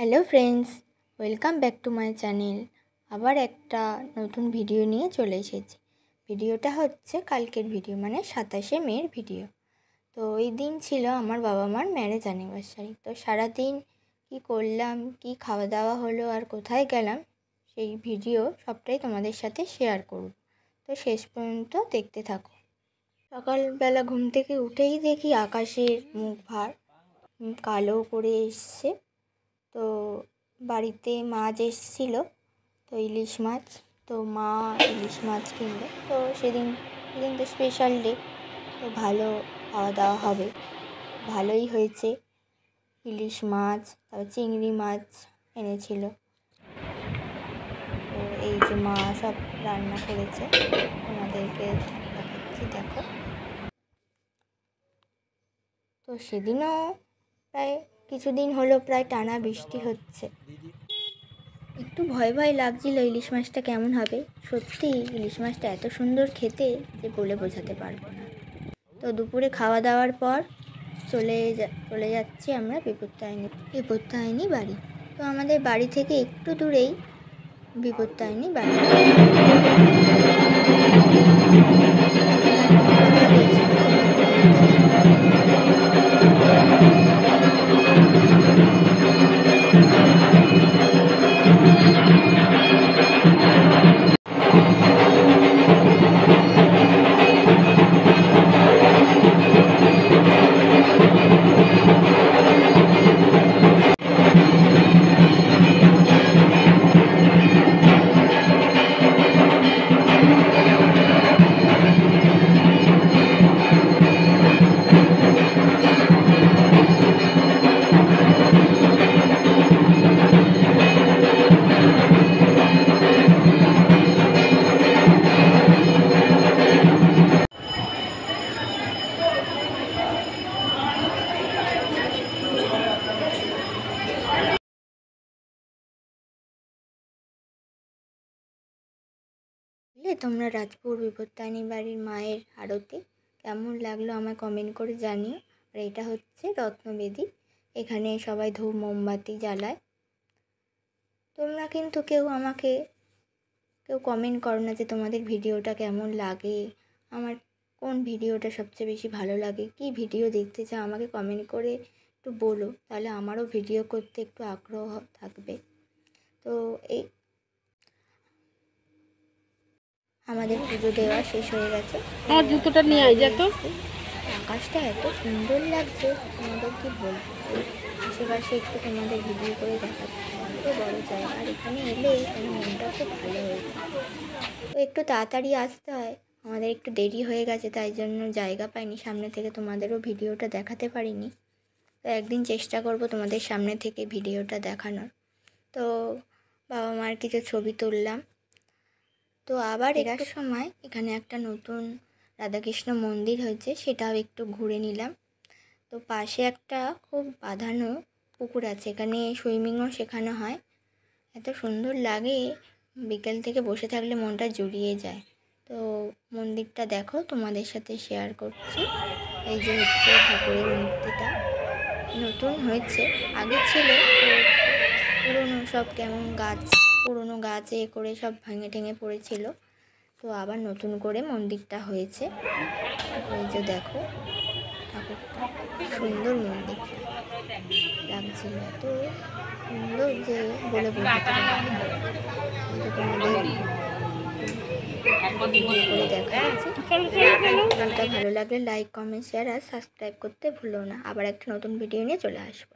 Hello friends, welcome back to my channel. আবার একটা নতুন ভিডিও নিয়ে চলে এসেছি। ভিডিওটা হচ্ছে কালকের ভিডিও, মানে 27শে মের ভিডিও। তো ওই দিন ছিল আমার বাবা মার ম্যারেজ অ্যানিভার্সারি। তো সারাদিন কি করলাম, কি খাওয়া দাওয়া হলো আর কোথায় গেলাম, সেই ভিডিও সবটাই তোমাদের সাথে শেয়ার করব। তো শেষ পর্যন্ত দেখতে থাকো। সকালবেলা ঘুম থেকে উঠেই দেখি আকাশের মুখ ভার কালো করে এসছে। তো বাড়িতে মাছ এসেছিলো, তো ইলিশ মাছ। তো মা ইলিশ মাছ কিনলো। তো সেদিন তো স্পেশাল ডে, তো ভালো খাওয়া দাওয়া হবে। ভালোই হয়েছে। ইলিশ মাছ, তারপর চিংড়ি মাছ এনেছিল। তো এই যে মা সব রান্না করেছে, তোমাদেরকে দেখাচ্ছি, দেখো। তো সেদিনও প্রায় কিছুদিন হলো প্রায় টানা বৃষ্টি হচ্ছে। একটু ভয় ভয় লাগছিল ইলিশ মাছটা কেমন হবে। সত্যি ইলিশ মাছটা এত সুন্দর খেতে যে বলে বোঝাতে পারবো না। তো দুপুরে খাওয়া দাওয়ার পর চলে যাচ্ছি আমরা বিপত্তায়নী বাড়ি। তো আমাদের বাড়ি থেকে একটু দূরেই বিপত্তায়নী বাড়ি। তোমরা রাজপুর বিপত্তায়নী বাড়ির মায়ের আরতি কেমন লাগলো আমায় কমেন্ট করে জানিও। আর এটা হচ্ছে রত্নবেদী, এখানে সবাই ধূপ মোমবাতি জ্বালায়। তোমরা কিন্তু কেউ কমেন্ট করো না যে তোমাদের ভিডিওটা কেমন লাগে, আমার কোন ভিডিওটা সবচেয়ে বেশি ভালো লাগে, কি ভিডিও দেখতে চাও আমাকে কমেন্ট করে একটু বলো, তাহলে আমারও ভিডিও করতে একটু আগ্রহ থাকবে। তো এই আমাদের পুজো দেওয়া শেষ হয়ে গেছে। আমার জুতোটা নিয়ে আয় যা তো। আকাশটা এত সুন্দর লাগছে, তোমাদের কি বলবো। আশেপাশে একটু তোমাদের ভিডিও করে দেখাচ্ছি, এত বড় জায়গা। আর এখানে এলে মনটা খুব ভালো হয়ে যায়। তো একটু তাড়াতাড়ি আসতে হয়, আমাদের একটু দেরি হয়ে গেছে, তাই জন্য জায়গা পাইনি সামনে থেকে তোমাদেরও ভিডিওটা দেখাতে পারিনি। তো একদিন চেষ্টা করব তোমাদের সামনে থেকে ভিডিওটা দেখানোর। তো বাবা মার কিছু ছবি তুললাম। তো আবার এরার সময় এখানে একটা নতুন রাধাকৃষ্ণ মন্দির হয়েছে, সেটাও একটু ঘুরে নিলাম। তো পাশে একটা খুব বাঁধানো পুকুর আছে, এখানে সুইমিংও শেখানো হয়। এত সুন্দর লাগে, বিকেল থেকে বসে থাকলে মনটা জুড়িয়ে যায়। তো মন্দিরটা দেখো, তোমাদের সাথে শেয়ার করছি। এই যে হচ্ছে ঠাকুরের মূর্তিটা, নতুন হয়েছে, আগে ছিল তো পুরনো সব কেমন পুরনো গাছ করে সব ভেঙে টেঙে পড়েছিল। তো আবার নতুন করে মন্দিরটা হয়েছে। ওই যে দেখো ঠাকুরটা, সুন্দর মন্দিরটা লাগছিল, এত সুন্দর যে বলে বোঝাতে পারবো না। তোমাদের ভিডিও করে দেখাচ্ছি। ভিডিওটা ভালো লাগলে লাইক, কমেন্ট, শেয়ার আর সাবস্ক্রাইব করতে ভুলো না। আবার একটা নতুন ভিডিও নিয়ে চলে আসবো।